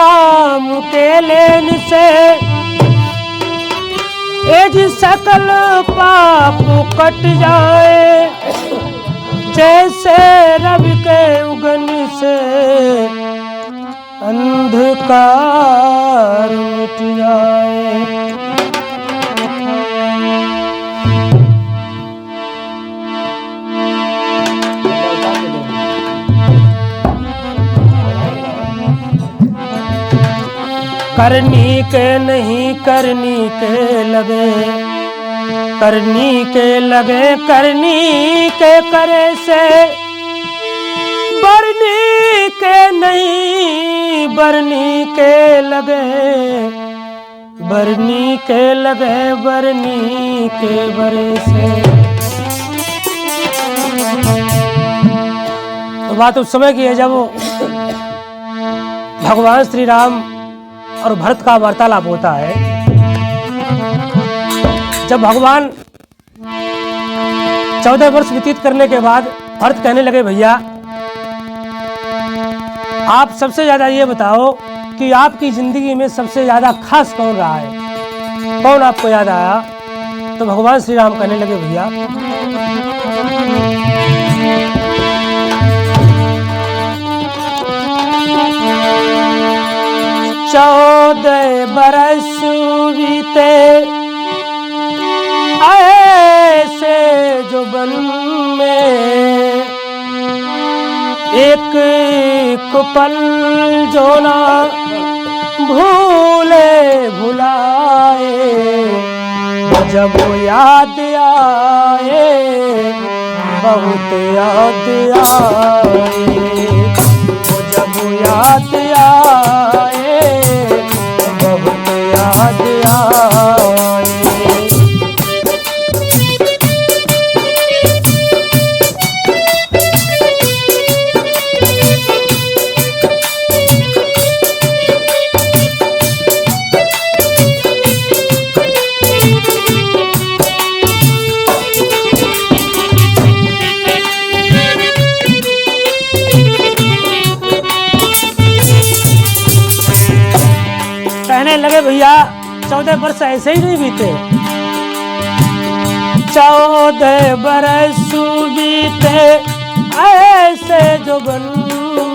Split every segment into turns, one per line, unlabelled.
नाम के लेन से एज सकल पाप कट जाए, जैसे रवि के उगन से अंधकार मिट जाए। करनी के नहीं करनी के लगे, करनी के लगे करनी के करे से, बरनी के नहीं बरनी के लगे, बरनी के लगे बरनी के बरे से। तो बात उस समय की है जब भगवान श्री राम और भरत का वार्तालाप होता है। जब भगवान 14 वर्ष व्यतीत करने के बाद भरत कहने लगे, भैया आप सबसे ज्यादा ये बताओ कि आपकी जिंदगी में सबसे ज्यादा खास कौन रहा है, कौन आपको याद आया? तो भगवान श्री राम कहने लगे, भैया 14 बरस बीते ऐसे जो बन में, एक पल जो ना भूले भुलाए, जब याद आए बहुत याद आए, जब याद आए बहुत याद आए। कहने लगे, भैया 14 वर्ष ऐसे ही नहीं बीते, 14 बरस बीते ऐसे जो बन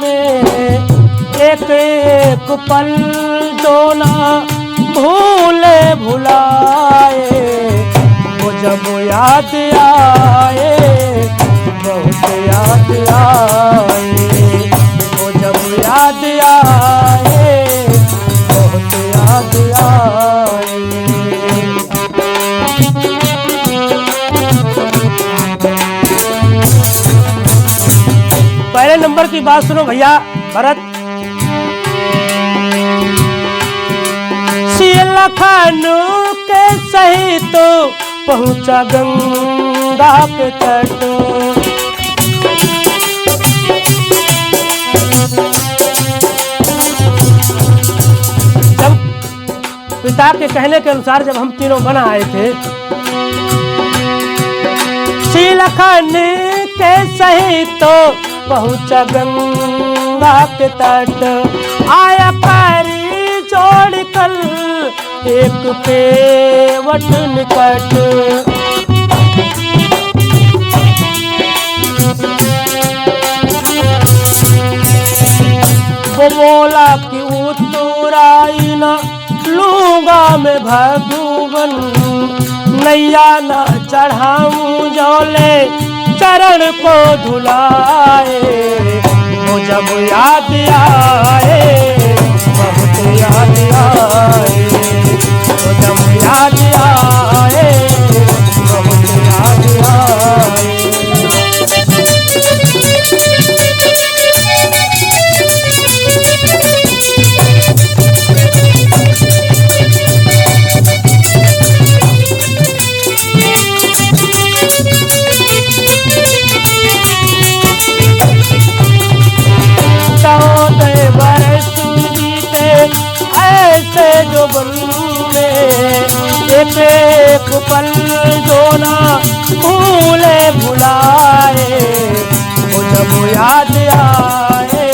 में, एक पल जो ना भूले भुलाए, वो जब याद आए बहुत याद आए, वो जब याद आए बहुत याद आए। पहले नंबर की बात सुनो भैया भरत। लखनऊ के सही तो पहुंचा गंगा के तट, जब पिता के कहने के अनुसार जब हम तीनों बना आए थे, लखनऊ के सही तो पहुंचा गंगा के तट, आया पैरी जोड़ कर एक पेवट निकट, वो बोला कि उतराई न लूंगा मैं भगवन, नैया न चढ़ाऊं जौले चरण को धुलाए, वो जब याद आए बहुत याद आए, वो जब याद आए बहुत याद आए। ऐसे जो बन में एक पल जो ना भूले भुलाए, वो जब याद आए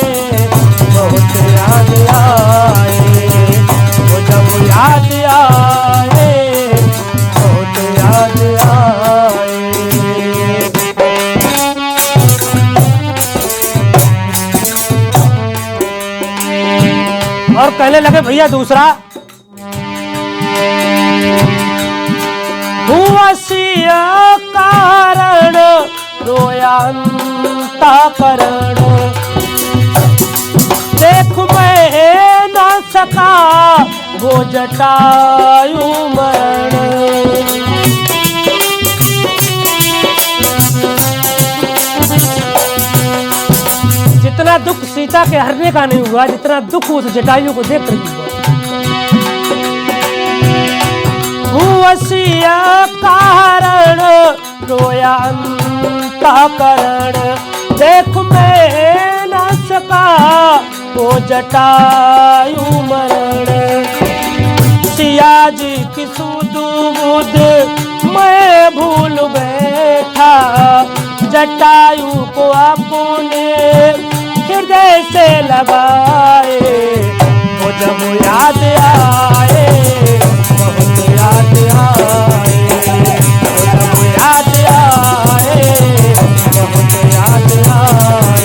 बहुत याद आए, और कहने लगे भैया दूसरा, हुआ सिया कारण रोया अंतःकरण, देख मैं न सका वो जटायु मरण। जितना दुख सीता के हरने का नहीं हुआ, जितना दुख उस जटायु को देख कर हुआ। हुआ सिया कारण रोया अंतःकरण, देख मैं न सका वो जटायु मरण। सिया जी की सुध बुध मैं भूल बैठा, जटायु को अपने हृदय से लगाए, वो जब याद आए बहुत याद आए, वो जब याद आए बहुत याद आए।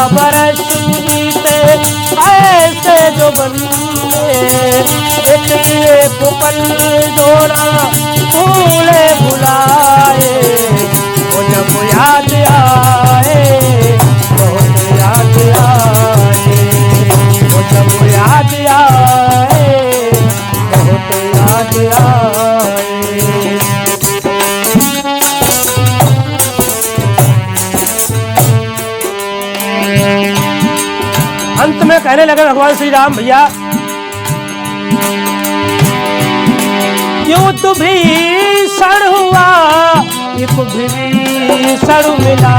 बरस बीते ऐसे जो बंदे, एक पल जोड़ा भूले भुलाए, वो जब याद आए बहुत याद आए, वो जब याद आए बहुत याद आए। अंत में कहने लगे भगवान श्री राम, भैया युद्ध भीषण हुआ एक विभीषण मिला,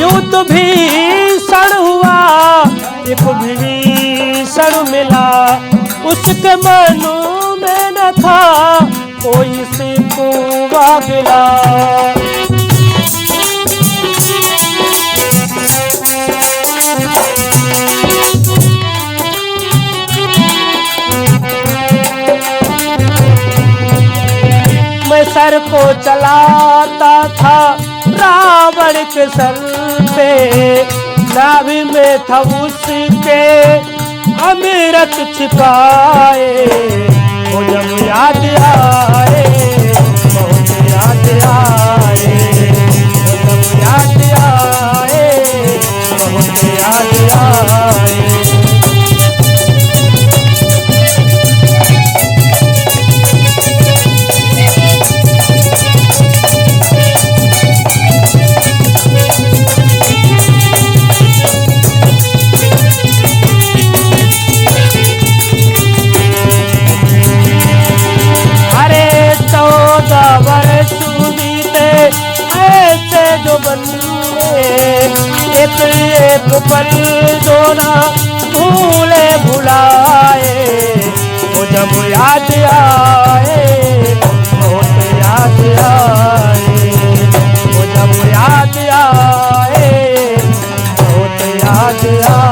युद्ध भीषण हुआ एक विभीषण मिला, उसके मन में न था कोई सिकुआ गिला। मैं सर को चलाता था रावण के सर पे, नाभि में था उसके अमृत छिपाए, वो जब याद आए बहुत याद आए, वो जब याद आए बहुत याद आए। जो बंदे एक पल जो ना भूले भुलाए, वो जब याद आए बहुत याद आए, वो जब याद आए बहुत याद आए।